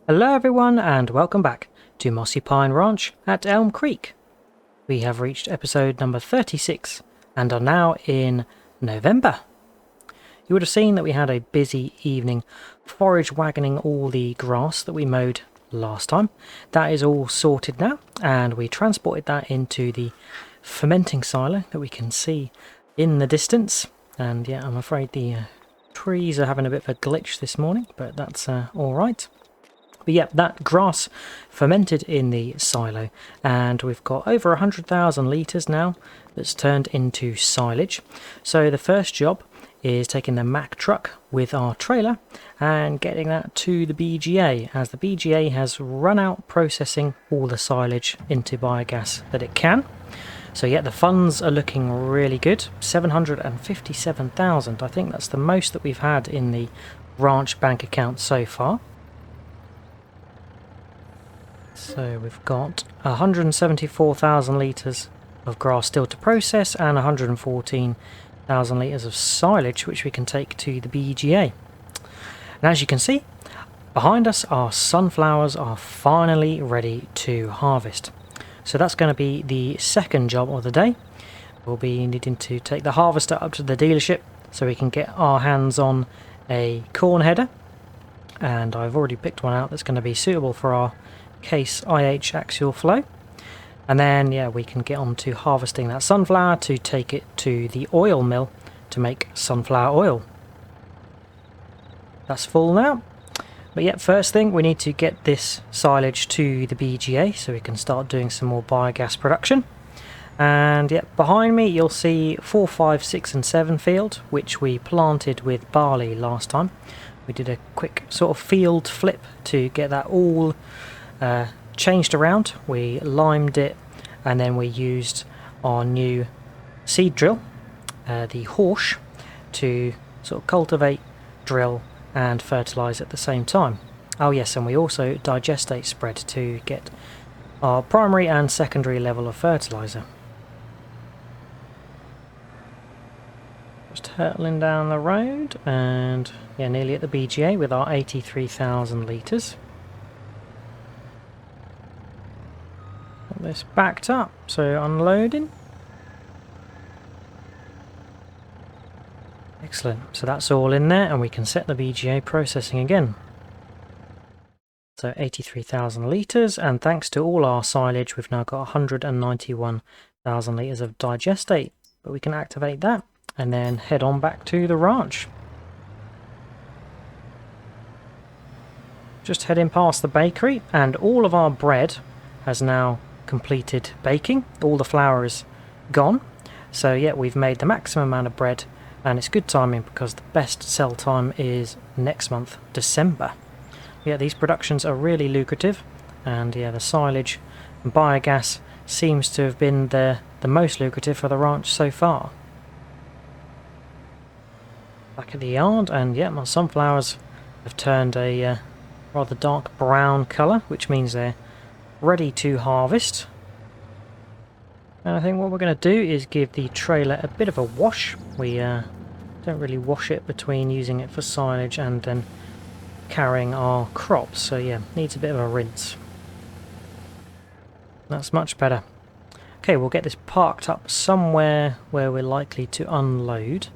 Hello everyone and welcome back to Mossy Pine Ranch at Elmcreek. We have reached episode number 36 and are now in November. You would have seen that we had a busy evening forage wagoning all the grass that we mowed last time. That is all sorted now, and we transported that into the fermenting silo that we can see in the distance. And yeah, I'm afraid the trees are having a bit of a glitch this morning, but that's alright. But yeah, that grass fermented in the silo, and we've got over 100,000 litres now that's turned into silage. So the first job is taking the Mack truck with our trailer and getting that to the BGA, as the BGA has run out processing all the silage into biogas that it can. So yeah, the funds are looking really good. 757,000, I think that's the most that we've had in the ranch bank account so far. So we've got 174,000 litres of grass still to process and 114,000 litres of silage which we can take to the BGA. And as you can see, behind us our sunflowers are finally ready to harvest. So that's going to be the second job of the day. We'll be needing to take the harvester up to the dealership so we can get our hands on a corn header. And I've already picked one out that's going to be suitable for our case IH axial flow, and then yeah, we can get on to harvesting that sunflower to take it to the oil mill to make sunflower oil. That's full now, but yeah, first thing we need to get this silage to the BGA so we can start doing some more biogas production. And yeah, behind me you'll see 4, 5, 6 and 7 field, which we planted with barley last time. We did a quick sort of field flip to get that all changed around. We limed it, and then we used our new seed drill, the Horsch, to sort of cultivate, drill and fertilise at the same time. Oh yes, and we also digestate spread to get our primary and secondary level of fertiliser. Just hurtling down the road, and yeah, nearly at the BGA with our 83,000 litres. This backed up, so unloading. Excellent, so that's all in there, and we can set the BGA processing again. So 83,000 litres, and thanks to all our silage we've now got 191,000 litres of digestate. But we can activate that and then head on back to the ranch. Just heading past the bakery, and all of our bread has now completed baking. All the flour is gone, so yeah, we've made the maximum amount of bread, and it's good timing because the best sell time is next month, December. Yeah, these productions are really lucrative, and yeah, the silage and biogas seems to have been the most lucrative for the ranch so far. Back at the yard, and yeah, my sunflowers have turned a rather dark brown colour, which means they're ready to harvest. And I think what we're going to do is give the trailer a bit of a wash. We don't really wash it between using it for silage and then carrying our crops, so yeah, needs a bit of a rinse. That's much better. Okay, we'll get this parked up somewhere where we're likely to unload,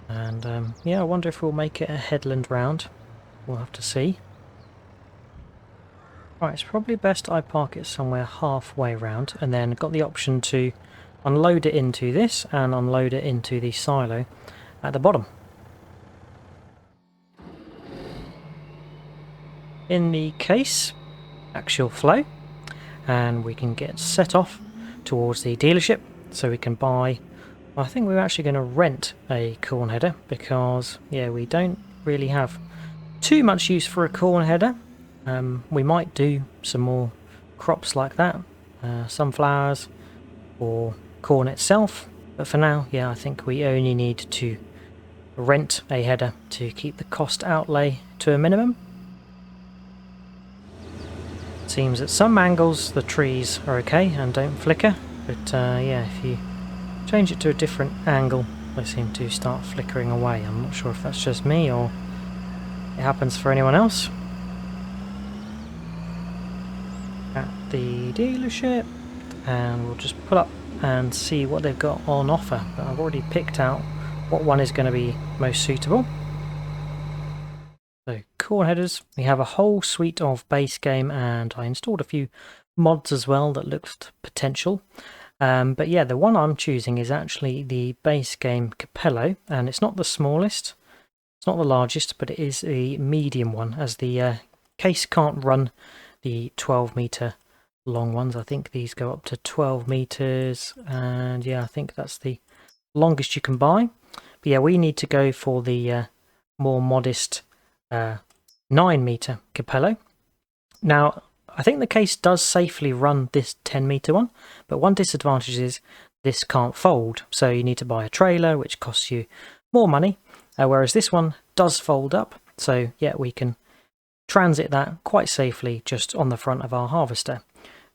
and yeah, I wonder if we'll make it a headland round. We'll have to see. Right, it's probably best I park it somewhere halfway round, and then got the option to unload it into this and unload it into the silo at the bottom. In the case, axial flow, and we can get set off towards the dealership so we can buy. I think we're actually going to rent a corn header because yeah, we don't really have too much use for a corn header. We might do some more crops like that, sunflowers or corn itself, but for now, yeah, I think we only need to rent a header to keep the cost outlay to a minimum. It seems at some angles the trees are okay and don't flicker, but yeah, if you change it to a different angle, they seem to start flickering away. I'm not sure if that's just me or it happens for anyone else. dealership, and we'll just pull up and see what they've got on offer. But I've already picked out what one is going to be most suitable. So core headers, we have a whole suite of base game, and I installed a few mods as well that looked potential. But yeah, the one I'm choosing is actually the base game Capello, and it's not the smallest, it's not the largest, but it is the medium one, as the case can't run the 12 meter long ones. I think these go up to 12 meters, and yeah, I think that's the longest you can buy. But yeah, we need to go for the more modest 9 meter Capello. Now, I think the case does safely run this 10 meter one, but one disadvantage is this can't fold, so you need to buy a trailer, which costs you more money, whereas this one does fold up, so yeah, we can transit that quite safely just on the front of our harvester.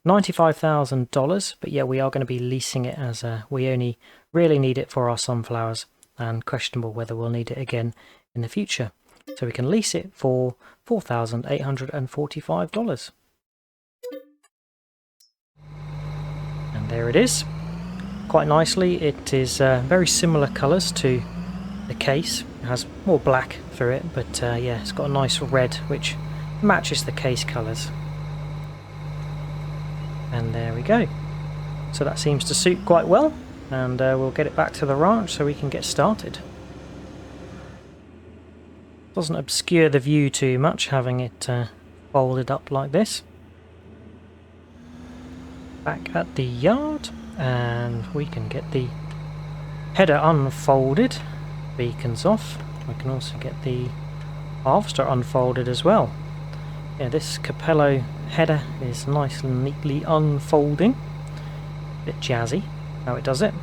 $95,000, but yeah, we are going to be leasing it, as we only really need it for our sunflowers, and questionable whether we'll need it again in the future. So we can lease it for $4,845. And there it is. Quite nicely, it is very similar colours to the case. It has more black through it, but yeah, it's got a nice red which matches the case colours. And there we go. So that seems to suit quite well, and we'll get it back to the ranch so we can get started. Doesn't obscure the view too much having it folded up like this. Back at the yard, and we can get the header unfolded, beacons off. We can also get the harvester unfolded as well. Yeah, this Capello header is nice and neatly unfolding. Bit jazzy how it does it.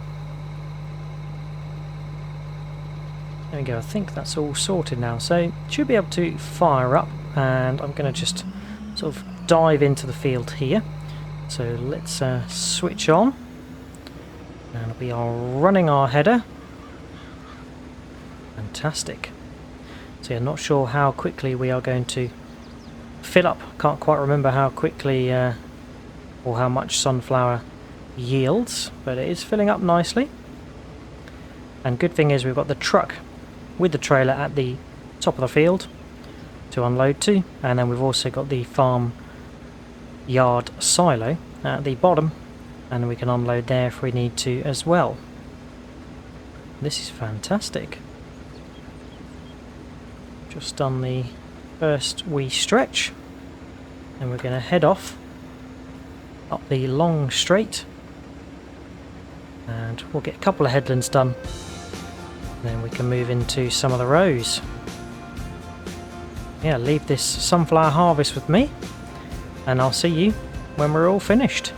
There we go, I think that's all sorted now, so should be able to fire up, and I'm going to just sort of dive into the field here. So let's switch on, and we are running our header. Fantastic. So yeah, not sure how quickly we are going to fill up. Can't quite remember how quickly or how much sunflower yields, but it is filling up nicely. And good thing is we've got the truck with the trailer at the top of the field to unload to, and then we've also got the farm yard silo at the bottom, and we can unload there if we need to as well. This is fantastic. Just done the first wee stretch, and we're going to head off up the long straight, and we'll get a couple of headlands done, and then we can move into some of the rows. Yeah, leave this sunflower harvest with me, and I'll see you when we're all finished.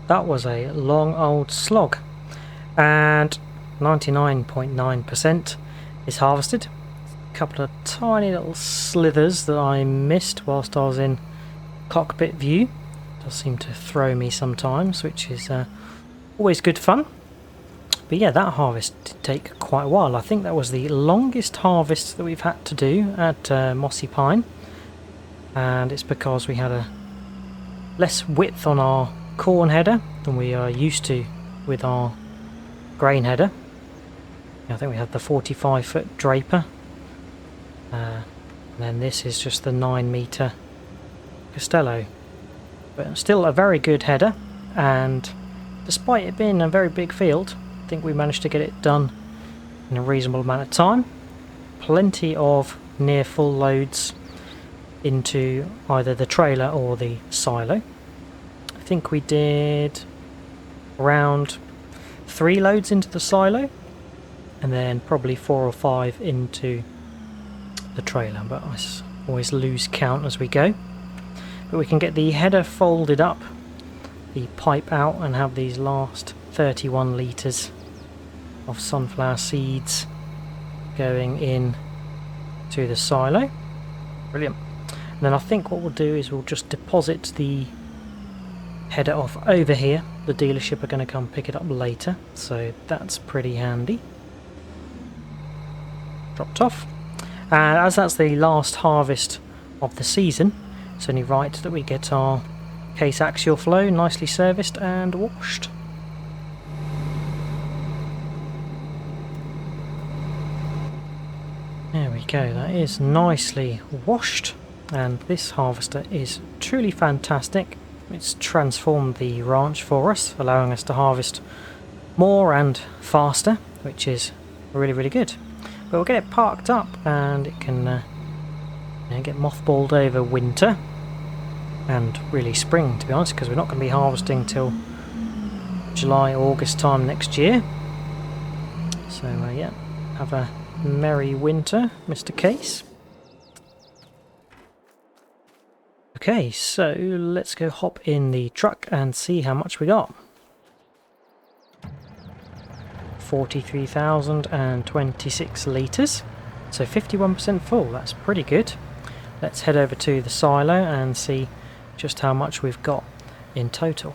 that was a long old slog. And 99.9% is harvested. A couple of tiny little slithers that I missed whilst I was in cockpit view. Does seem to throw me sometimes, which is always good fun. But yeah, that harvest did take quite a while. I think that was the longest harvest that we've had to do at Mossy Pine, and it's because we had a less width on our corn header than we are used to with our grain header. I think we had the 45-foot draper, and then this is just the 9-metre Costello. But still a very good header, and despite it being a very big field, I think we managed to get it done in a reasonable amount of time. Plenty of near full loads into either the trailer or the silo. I think we did around 3 loads into the silo, and then probably 4 or 5 into the trailer, but I always lose count as we go. But we can get the header folded up, the pipe out, and have these last 31 litres of sunflower seeds going in to the silo. Brilliant. And then I think what we'll do is we'll just deposit the header off over here. The dealership are going to come pick it up later, so that's pretty handy. Dropped off. And as that's the last harvest of the season, it's only right that we get our case axial flow nicely serviced and washed. There we go, that is nicely washed, and this harvester is truly fantastic. It's transformed the ranch for us, allowing us to harvest more and faster, which is really good. But we'll get it parked up and it can get mothballed over winter and really spring, to be honest, because we're not going to be harvesting till July, August time next year. So yeah, have a merry winter, Mr. Case. Okay, so let's go hop in the truck and see how much we got. 43,026 litres, so 51% full. That's pretty good. Let's head over to the silo and see just how much we've got in total.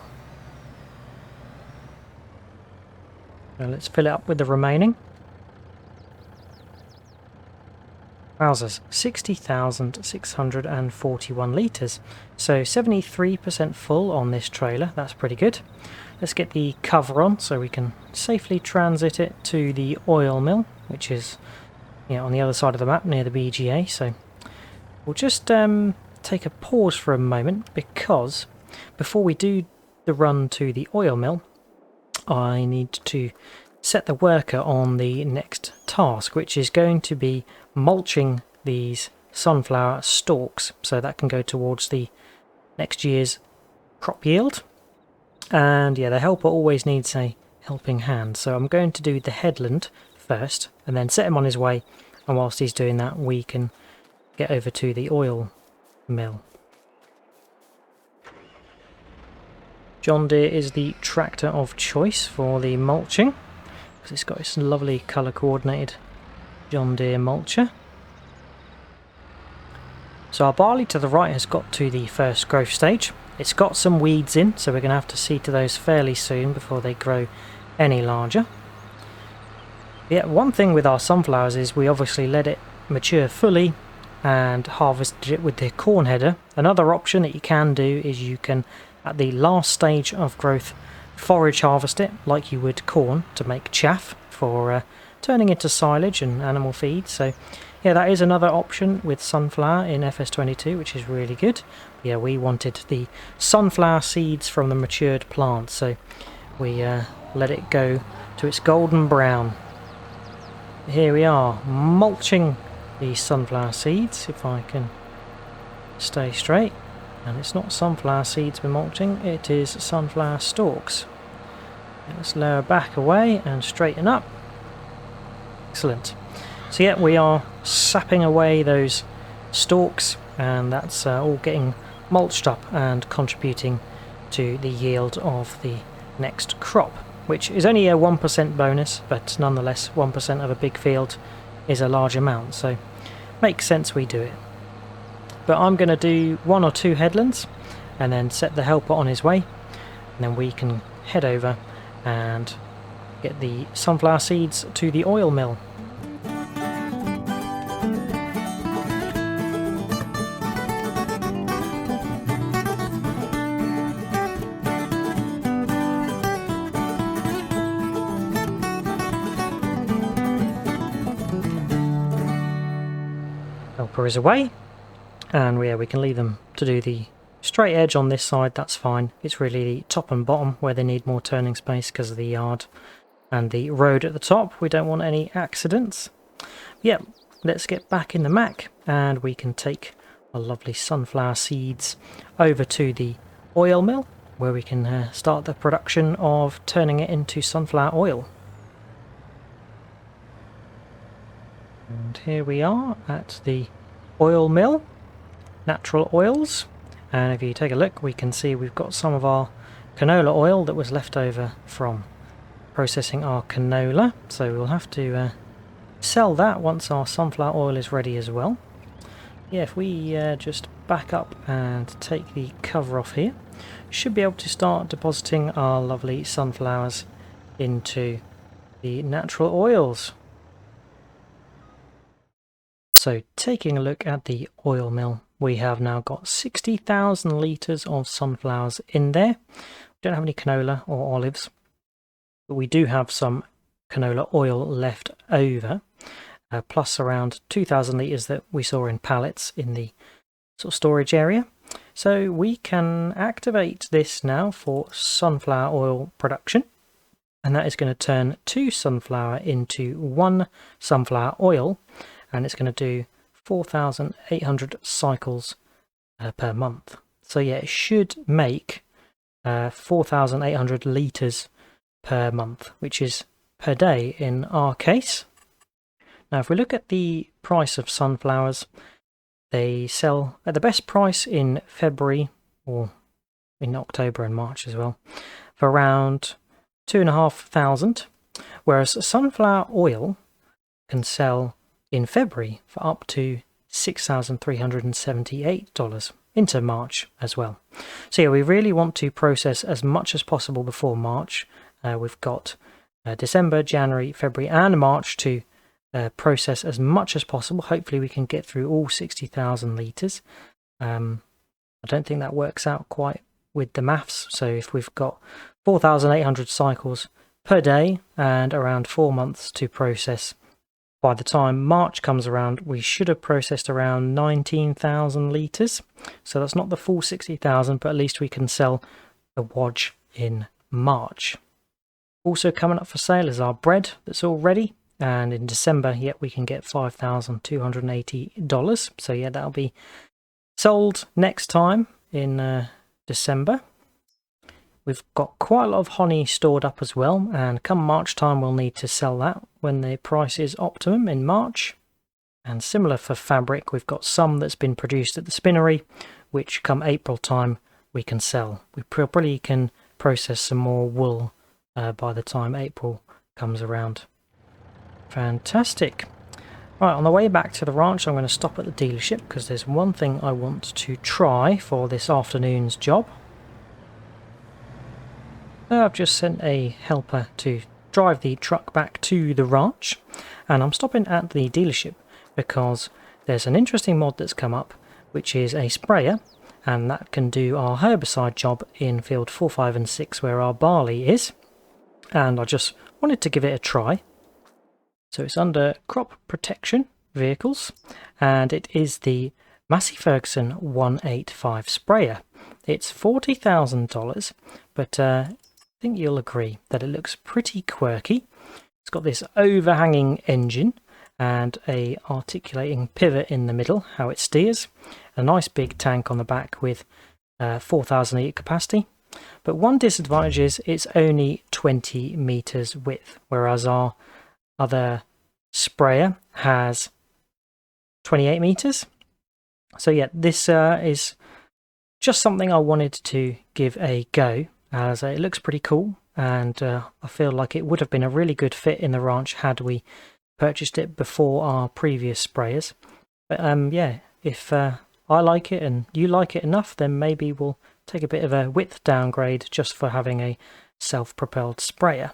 So let's fill it up with the remaining. Wowzers, 60,641 litres, so 73% full on this trailer. That's pretty good. Let's get the cover on so we can safely transit it to the oil mill, which is on the other side of the map near the BGA. So we'll just take a pause for a moment, because before we do the run to the oil mill, I need to set the worker on the next task, which is going to be mulching these sunflower stalks, so that can go towards the next year's crop yield. And yeah, the helper always needs a helping hand, so I'm going to do the headland first and then set him on his way, and whilst he's doing that we can get over to the oil mill. John Deere is the tractor of choice for the mulching, because it's got this lovely colour coordinated John Deere mulcher. So our barley to the right has got to the first growth stage. It's got some weeds in, so we're going to have to see to those fairly soon before they grow any larger. Yeah, one thing with our sunflowers is we obviously let it mature fully and harvested it with the corn header. Another option that you can do is you can, at the last stage of growth, forage harvest it like you would corn to make chaff for turning into silage and animal feed. So yeah, that is another option with sunflower in FS22, which is really good. Yeah, we wanted the sunflower seeds from the matured plant, so we let it go to its golden brown. Here we are, mulching the sunflower seeds, if I can stay straight. And it's not sunflower seeds we're mulching, it is sunflower stalks. Let's lower back away and straighten up. Excellent. So yeah, we are sapping away those stalks, and that's all getting mulched up and contributing to the yield of the next crop, which is only a 1% bonus, but nonetheless 1% of a big field is a large amount, so makes sense we do it. But I'm going to do 1 or 2 headlands and then set the helper on his way, and then we can head over and get the sunflower seeds to the oil mill. Helper is away, and we can leave them to do the straight edge on this side. That's fine. It's really the top and bottom where they need more turning space because of the yard and the road at the top. We don't want any accidents. Yep, let's get back in the Mac and we can take our lovely sunflower seeds over to the oil mill where we can start the production of turning it into sunflower oil. And here we are at the oil mill, natural oils, and if you take a look we can see we've got some of our canola oil that was left over from processing our canola, so we'll have to sell that once our sunflower oil is ready as well. Yeah, if we just back up and take the cover off here, should be able to start depositing our lovely sunflowers into the natural oils. So taking a look at the oil mill, we have now got 60,000 litres of sunflowers in there. We don't have any canola or olives, but we do have some canola oil left over, plus around 2,000 litres that we saw in pallets in the sort of storage area. So we can activate this now for sunflower oil production, and that is going to turn 2 sunflower into 1 sunflower oil, and it's going to do 4,800 cycles per month. So yeah, it should make 4,800 litres per month, which is per day in our case. Now if we look at the price of sunflowers, they sell at the best price in February, or in October and March as well, for around 2,500, whereas sunflower oil can sell in February for up to $6,378 into March as well. So yeah, we really want to process as much as possible before March. We've got December, January, February and March to process as much as possible. Hopefully we can get through all 60,000 litres. I don't think that works out quite with the maths, so if we've got 4,800 cycles per day and around 4 months to process, by the time March comes around we should have processed around 19,000 litres. So that's not the full 60,000, but at least we can sell a wodge in March. Also coming up for sale is our bread that's all ready, and in December yet we can get $5,280. So yeah, that'll be sold next time in December. We've got quite a lot of honey stored up as well, and come March time we'll need to sell that when the price is optimum in March. And similar for fabric, we've got some that's been produced at the spinnery, which come April time we can sell. We probably can process some more wool by the time April comes around. Fantastic. Right, on the way back to the ranch I'm going to stop at the dealership because there's one thing I want to try for this afternoon's job. I've just sent a helper to drive the truck back to the ranch, and I'm stopping at the dealership because there's an interesting mod that's come up, which is a sprayer, and that can do our herbicide job in field 4, 5 and 6 where our barley is, and I just wanted to give it a try. So it's under crop protection vehicles, and it is the Massey Ferguson 185 sprayer. It's $40,000, but I think you'll agree that it looks pretty quirky. It's got this overhanging engine and a articulating pivot in the middle, how it steers, a nice big tank on the back with 4,000 litre capacity. But one disadvantage is it's only 20 meters width, whereas our other sprayer has 28 meters. So yeah, this is just something I wanted to give a go, as it looks pretty cool, and I feel like it would have been a really good fit in the ranch had we purchased it before our previous sprayers. But yeah, if I like it and you like it enough, then maybe we'll take a bit of a width downgrade just for having a self-propelled sprayer.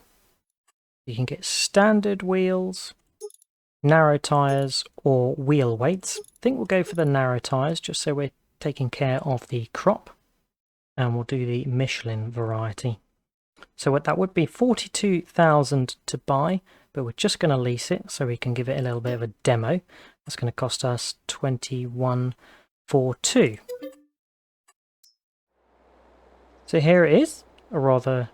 You can get standard wheels, narrow tyres, or wheel weights. I think we'll go for the narrow tyres just so we're taking care of the crop, and we'll do the Michelin variety. So what that would be 42,000 to buy, but we're just going to lease it so we can give it a little bit of a demo. That's going to cost us 21,442. So here it is, a rather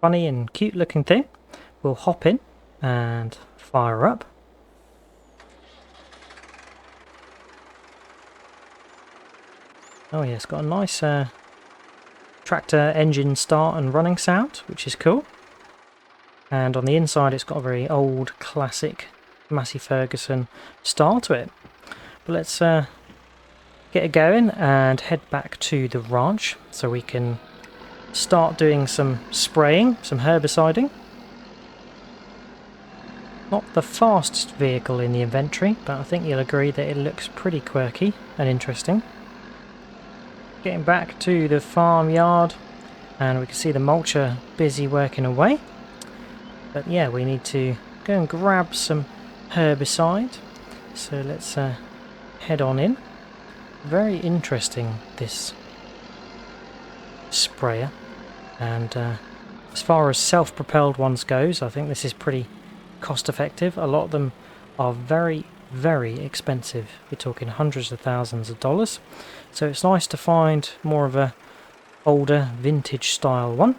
funny and cute looking thing. We'll hop in and fire up. Oh yeah, it's got a nice tractor engine start and running sound, which is cool. And on the inside it's got a very old classic Massey Ferguson style to it. But let's get it going and head back to the ranch so we can start doing some spraying, some herbiciding. Not the fastest vehicle in the inventory, but I think you'll agree that it looks pretty quirky and interesting. Getting back to the farmyard, and we can see the mulcher busy working away. But yeah, we need to go and grab some herbicide. So let's head on in. Very interesting, this sprayer. And as far as self-propelled ones goes, I think this is pretty cost effective. A lot of them are very, very expensive. We're talking hundreds of thousands of dollars. So it's nice to find more of a older vintage style one.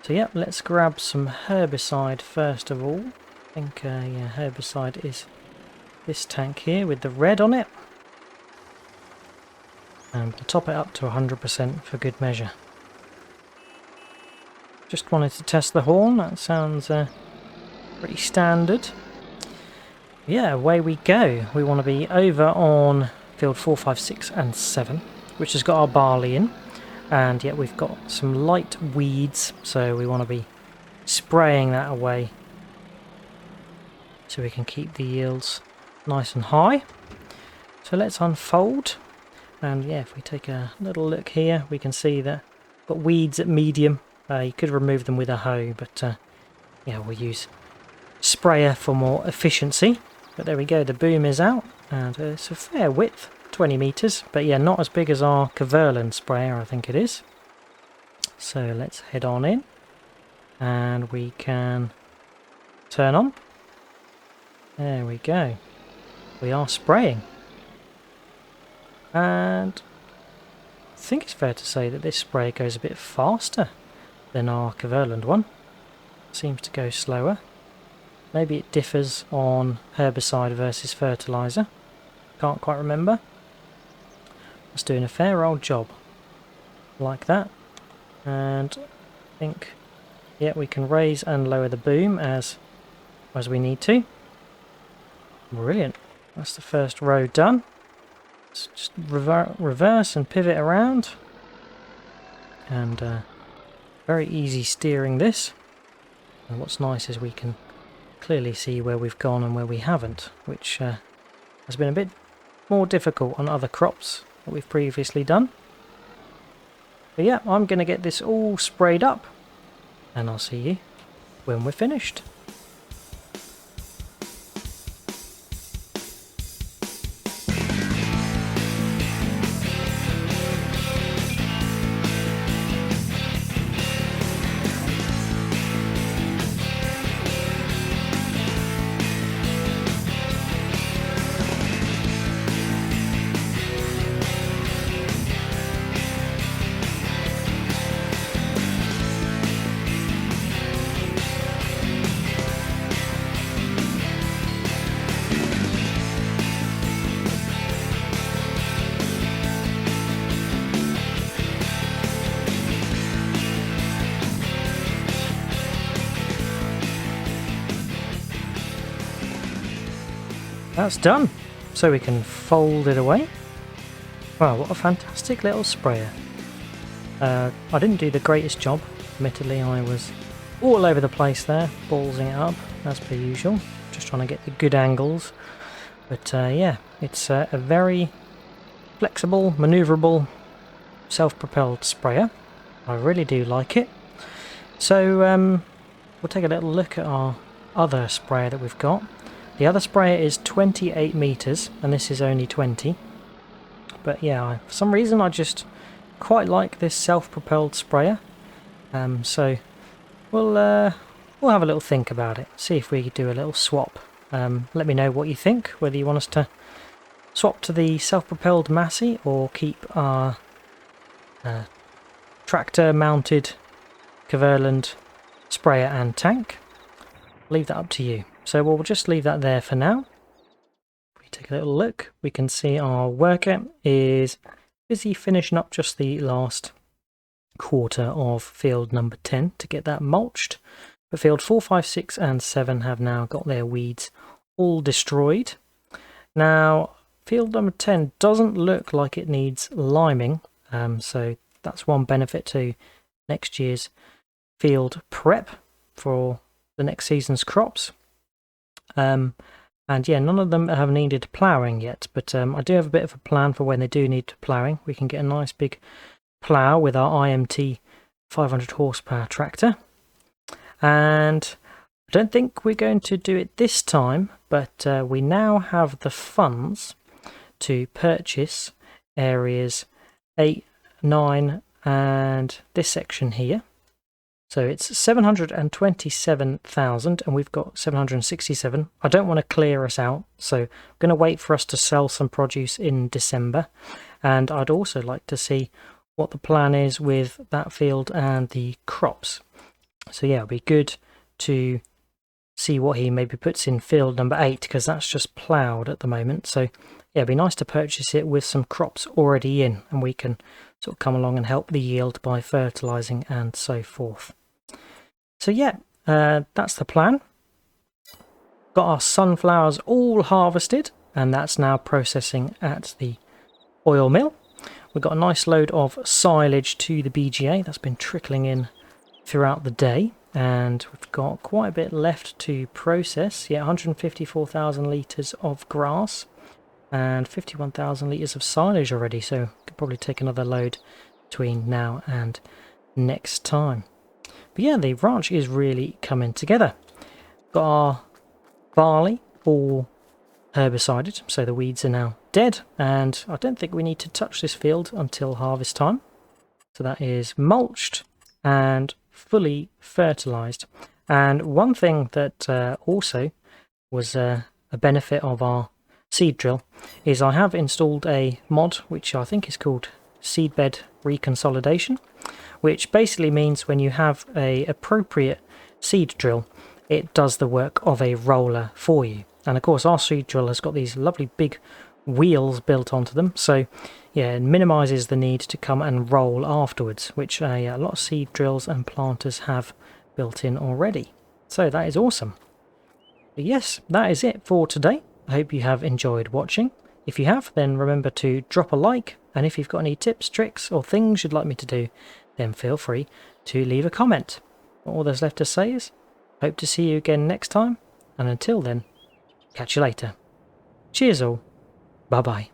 So yeah, let's grab some herbicide first of all. I think yeah, herbicide is this tank here with the red on it. And we'll top it up to 100% for good measure. Just wanted to test the horn. That sounds pretty standard. Yeah, away we go. We want to be over on field 4, 5, 6 and 7, which has got our barley in. And yet we've got some light weeds, so we want to be spraying that away so we can keep the yields nice and high. So let's unfold, and yeah, if we take a little look here, we can see that we've got weeds at medium. You could remove them with a hoe, but yeah, we'll use sprayer for more efficiency. But there we go, the boom is out, and it's a fair width, 20 meters, but yeah, not as big as our Kverland sprayer, I think it is. So let's head on in, and we can turn on. There we go. We are spraying. And I think it's fair to say that this spray goes a bit faster than our Kverland one. Seems to go slower. Maybe it differs on herbicide versus fertilizer. Can't quite remember. It's doing a fair old job. Like that. And I think, yeah, we can raise and lower the boom as we need to. Brilliant. That's the first row done. Let's just reverse and pivot around. And very easy steering this. And what's nice is we can clearly see where we've gone and where we haven't, which has been a bit more difficult on other crops that we've previously done. But yeah, I'm going to get this all sprayed up, and I'll see you when we're finished. That's done, so we can fold it away. Wow, what a fantastic little sprayer. I didn't do the greatest job. Admittedly, I was all over the place there, ballsing it up, as per usual. Just trying to get the good angles. But yeah, it's a very flexible, manoeuvrable, self-propelled sprayer. I really do like it. So we'll take a little look at our other sprayer that we've got. The other sprayer is 28 meters, and this is only 20. But yeah, for some reason I just quite like this self-propelled sprayer. So we'll have a little think about it. See if we could do a little swap. Let me know what you think. Whether you want us to swap to the self-propelled Massey or keep our tractor-mounted Kverland sprayer and tank. Leave that up to you. So we'll just leave that there for now. If we take a little look, we can see our worker is busy finishing up just the last quarter of field number 10 to get that mulched. But field 4, 5, 6 and 7 have now got their weeds all destroyed. Now field number 10 doesn't look like it needs liming, so that's one benefit to next year's field prep for the next season's crops. And yeah, none of them have needed ploughing yet, but I do have a bit of a plan for when they do need ploughing. We can get a nice big plough with our IMT 500 horsepower tractor. And I don't think we're going to do it this time, but we now have the funds to purchase areas 8, 9 and this section here. So it's 727,000 and we've got 767. I don't want to clear us out, so I'm going to wait for us to sell some produce in December. And I'd also like to see what the plan is with that field and the crops. So yeah, it'll be good to see what he maybe puts in field number 8, because that's just ploughed at the moment. So yeah, it'd be nice to purchase it with some crops already in, and we can sort of come along and help the yield by fertilizing and so forth. So yeah, that's the plan. Got our sunflowers all harvested, and that's now processing at the oil mill. We've got a nice load of silage to the BGA that's been trickling in throughout the day, and we've got quite a bit left to process. Yeah, 154,000 litres of grass and 51,000 litres of silage already, so could probably take another load between now and next time. But yeah, the ranch is really coming together. Got our barley all herbicided, so the weeds are now dead, and I don't think we need to touch this field until harvest time. So that is mulched and fully fertilized. And one thing that also was a benefit of our seed drill is I have installed a mod which I think is called seedbed reconsolidation, which basically means when you have a appropriate seed drill, it does the work of a roller for you. And of course our seed drill has got these lovely big wheels built onto them, so yeah, it minimises the need to come and roll afterwards, which a lot of seed drills and planters have built in already. So that is awesome. But yes, that is it for today. I hope you have enjoyed watching. If you have, then remember to drop a like, and if you've got any tips, tricks or things you'd like me to do, then feel free to leave a comment. All there's left to say is, hope to see you again next time, and until then, catch you later. Cheers all. Bye bye.